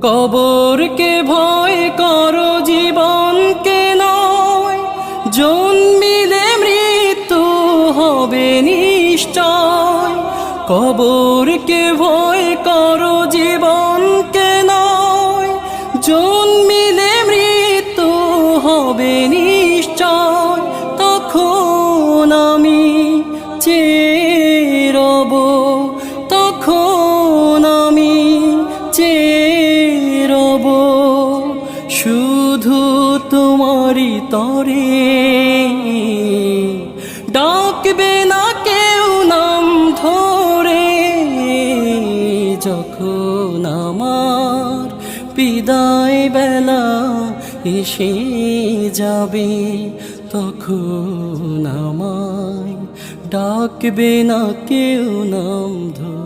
কবরকে ভয় করো জীবনকে নয়, জন্মিলে মৃত্যু হবে নিশ্চয়। কবরকে ভয় করো জীবনকে নয়, জন্মিলে মৃত্যু হবে নিশ্চয়। তখন আমি চেয়ে রব, তখন আমি চেয়ে রব শুধু তোমারই তরে। ডাকবে না কেউ নাম ধরে, যখন আমার বিদায় বেলা এসে যাবে, তখন আমায় ডাকবে না কেউ নাম ধরে।